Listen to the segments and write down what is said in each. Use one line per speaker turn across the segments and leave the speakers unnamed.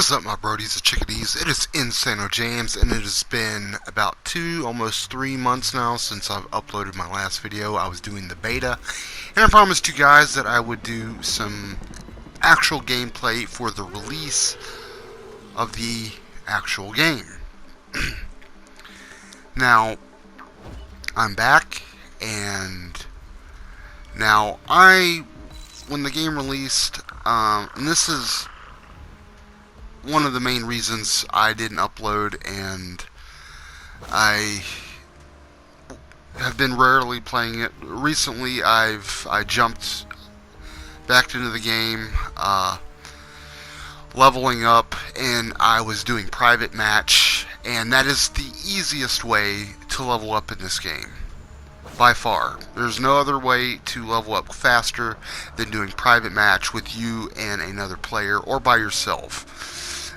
is up, my brodies, the chickadees? It is Insano James, and it has been about 2, almost 3 months now since I've uploaded my last video. I was doing the beta, and I promised you guys that I would do some actual gameplay for the release of the actual game. Now, I'm back, and now when the game released, and this is one of the main reasons I didn't upload, and I have been rarely playing it. Recently, I jumped back into the game, leveling up, and I was doing private match, and that is the easiest way to level up in this game. By far. There's no other way to level up faster than doing private match with you and another player, or by yourself.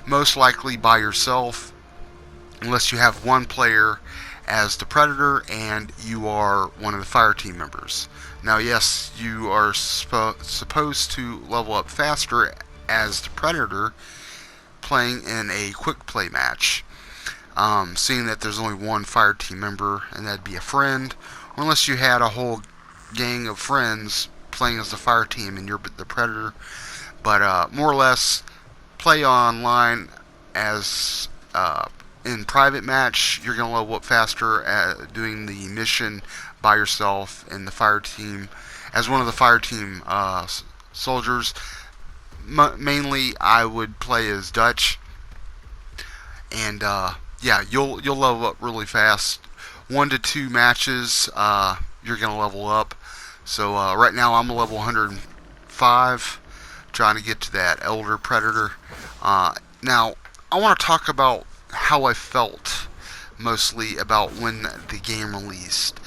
Most likely by yourself, unless you have one player as the Predator and you are one of the fire team members. Now, yes, you are supposed to level up faster as the Predator playing in a quick play match. Seeing that there's only one fire team member, and that'd be a friend, unless you had a whole gang of friends playing as the fire team and you're the Predator. But more or less, play online as in private match. You're going to level up faster at doing the mission by yourself in the fire team as one of the fire team soldiers. Mainly, I would play as Dutch, and yeah, you'll level up really fast. 1 to 2 matches, you're gonna level up. So right now I'm a level 105, trying to get to that Elder Predator. Now I want to talk about how I felt, mostly about when the game released.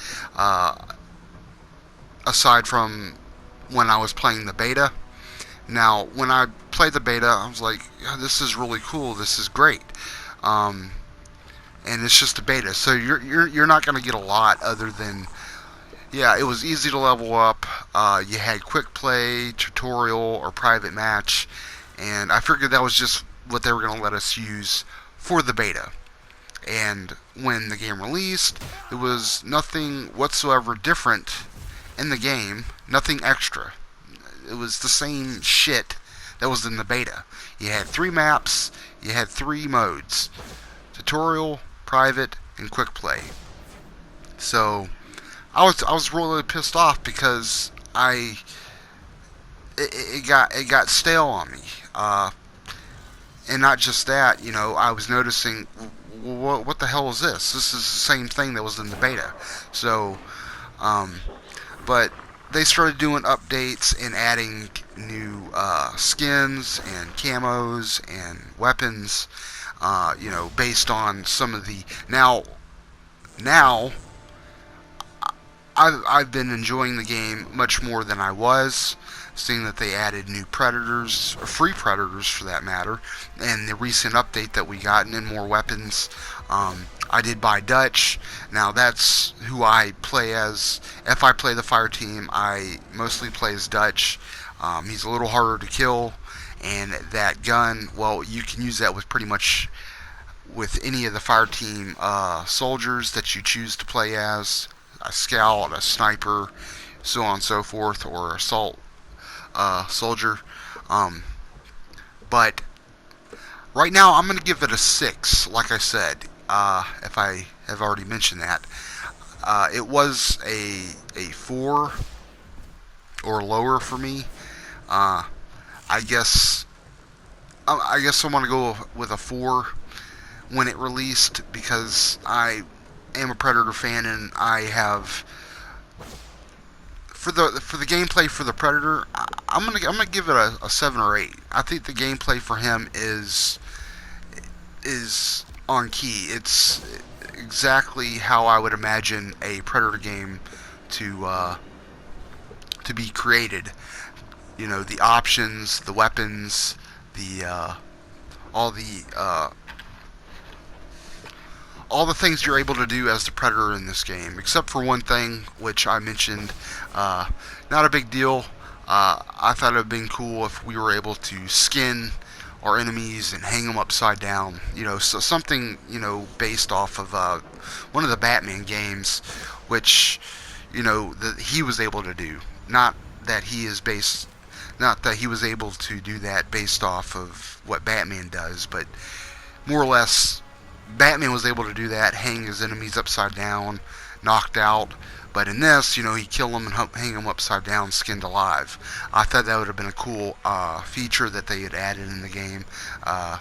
Aside from when I was playing the beta. Now, when I played the beta, I was like, yeah, this is really cool. This is great. And it's just a beta, so you're not going to get a lot other than, yeah, it was easy to level up. You had quick play, tutorial, or private match, and I figured that was just what they were going to let us use for the beta. And when the game released, there was nothing whatsoever different in the game, nothing extra. It was the same shit that was in the beta. You had 3 maps, you had 3 modes: tutorial, private, and quick play. So I was really pissed off because it got stale on me. And not just that, you know, I was noticing, what the hell is this? This is the same thing that was in the beta. So, but they started doing updates and adding new skins and camos and weapons. You know, based on some of the now I've been enjoying the game much more than I was, seeing that they added new Predators, or free Predators for that matter, and the recent update that we got, and more weapons. I did buy Dutch. Now that's who I play as. If I play the fire team, I mostly play as Dutch. He's a little harder to kill. And that gun, well, you can use that with pretty much with any of the fire team soldiers that you choose to play as. A scout, a sniper, so on and so forth, or assault soldier. But right now I'm going to give it a 6, like I said, if I have already mentioned that. It was a 4 or lower for me. I guess I want to go with a 4 when it released, because I am a Predator fan, and I have for the gameplay for the Predator, I'm gonna give it a 7 or 8. I think the gameplay for him is on key. It's exactly how I would imagine a Predator game to be created. You know, the options, the weapons, the all the things you're able to do as the Predator in this game, except for one thing, which I mentioned. Not a big deal. I thought it would have been cool if we were able to skin our enemies and hang them upside down. So something, based off of one of the Batman games, which, that he was able to do. Not that he was able to do that based off of what Batman does, but more or less, Batman was able to do that, hang his enemies upside down, knocked out. But in this, he killed them and hang them upside down, skinned alive. I thought that would have been a cool feature that they had added in the game. I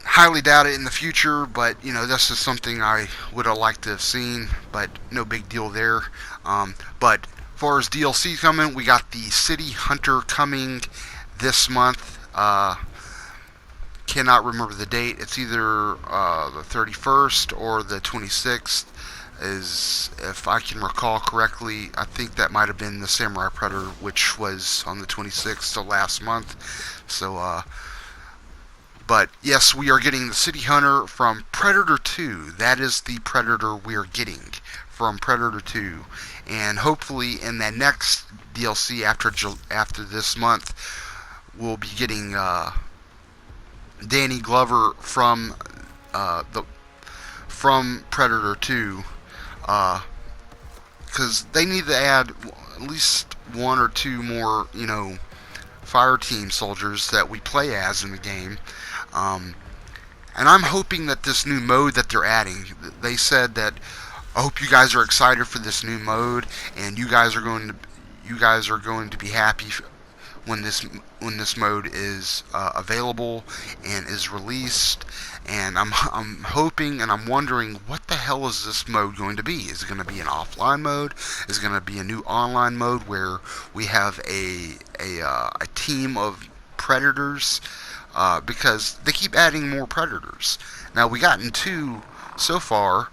highly doubt it in the future, but this is something I would have liked to have seen. But no big deal there. But as far as DLC coming, we got the City Hunter coming this month. Cannot remember the date. It's either the 31st or the 26th. If I can recall correctly, I think that might have been the Samurai Predator, which was on the 26th, so last month. So, but yes, we are getting the City Hunter from Predator 2. That is the Predator we are getting from Predator 2, and hopefully in that next DLC after this month, we'll be getting Danny Glover from Predator 2, because they need to add at least one or two more, fire team soldiers that we play as in the game. And I'm hoping that this new mode that they're adding, they said that, I hope you guys are excited for this new mode, and you guys are going to be happy when this mode is available and is released. And I'm hoping and I'm wondering, what the hell is this mode going to be? Is it going to be an offline mode? Is it going to be a new online mode where we have a team of predators? Because they keep adding more predators. Now, we gotten 2 so far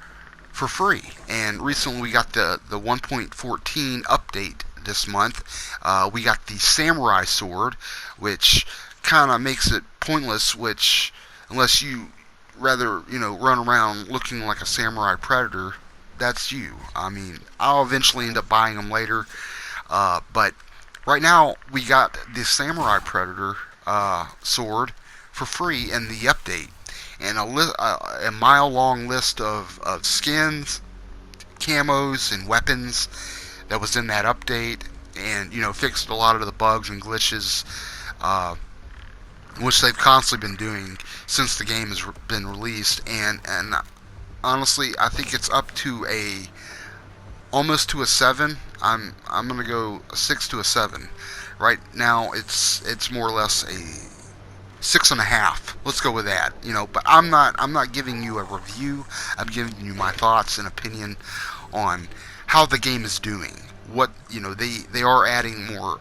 for free, and recently we got the 1.14 update this month. We got the Samurai Sword, which kind of makes it pointless, which, unless you rather, run around looking like a Samurai Predator, that's you. I mean, I'll eventually end up buying them later, but right now we got the Samurai Predator sword for free in the update, and a mile-long list of skins, camos, and weapons that was in that update, and fixed a lot of the bugs and glitches, which they've constantly been doing since the game has been released. And honestly, I think it's up to almost to a 7. I'm gonna go a 6 to a 7. Right now, it's more or less a 6.5. Let's go with that. But I'm not giving you a review. I'm giving you my thoughts and opinion on how the game is doing. What they are adding more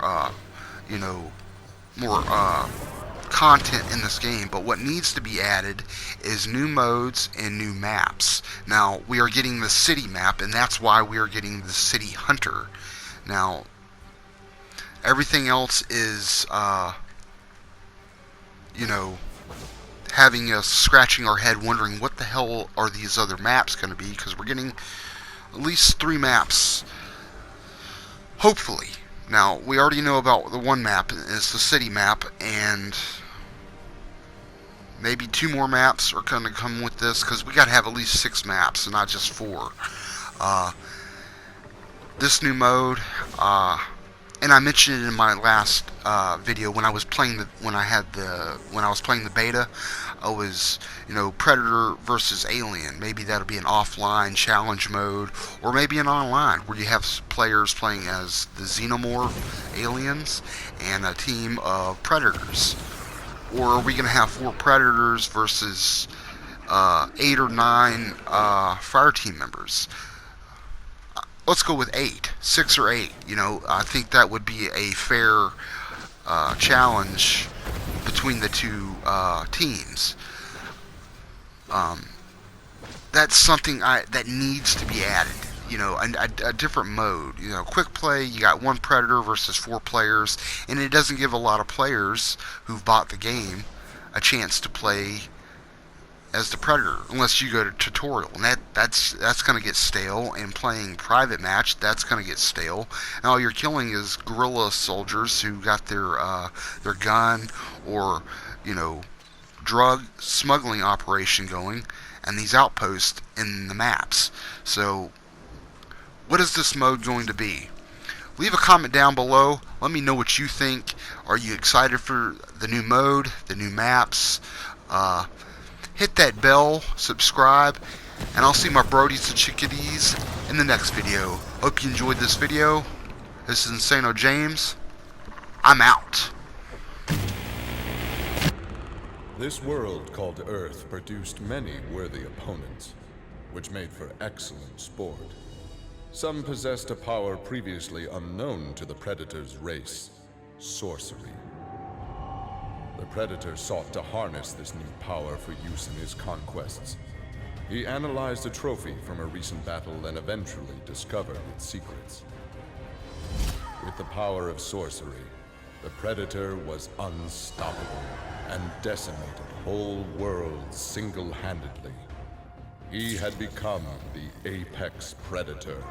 content in this game, but what needs to be added is new modes and new maps. Now, we are getting the city map, and that's why we are getting the City Hunter. Now, everything else is having us scratching our head wondering what the hell are these other maps going to be, because we're getting at least 3 maps, hopefully. Now, we already know about the one map, it's the city map, and maybe 2 more maps are going to come with this, because we got to have at least 6 maps and not just 4. This new mode, and I mentioned it in my last video when I was playing when I was playing the beta. I was, Predator versus Alien. Maybe that'll be an offline challenge mode, or maybe an online where you have players playing as the Xenomorph aliens and a team of Predators. Or are we gonna have 4 Predators versus 8 or 9 fire team members? Let's go with 8, 6 or 8. I think that would be a fair challenge between the 2 teams. That's something that needs to be added. A different mode. Quick play, you got 1 Predator versus 4 players, and it doesn't give a lot of players who've bought the game a chance to play as the Predator, unless you go to tutorial, and that's going to get stale. And playing private match, that's going to get stale. And all you're killing is guerrilla soldiers who got their gun or drug smuggling operation going, and these outposts in the maps. So, what is this mode going to be? Leave a comment down below. Let me know what you think. Are you excited for the new mode, the new maps? Hit that bell, subscribe, and I'll see my brodies and chickadees in the next video. Hope you enjoyed this video. This is Insano James. I'm out.
This world called Earth produced many worthy opponents, which made for excellent sport. Some possessed a power previously unknown to the Predator's race: sorcery. The Predator sought to harness this new power for use in his conquests. He analyzed a trophy from a recent battle and eventually discovered its secrets. With the power of sorcery, the Predator was unstoppable and decimated whole worlds single-handedly. He had become the apex predator.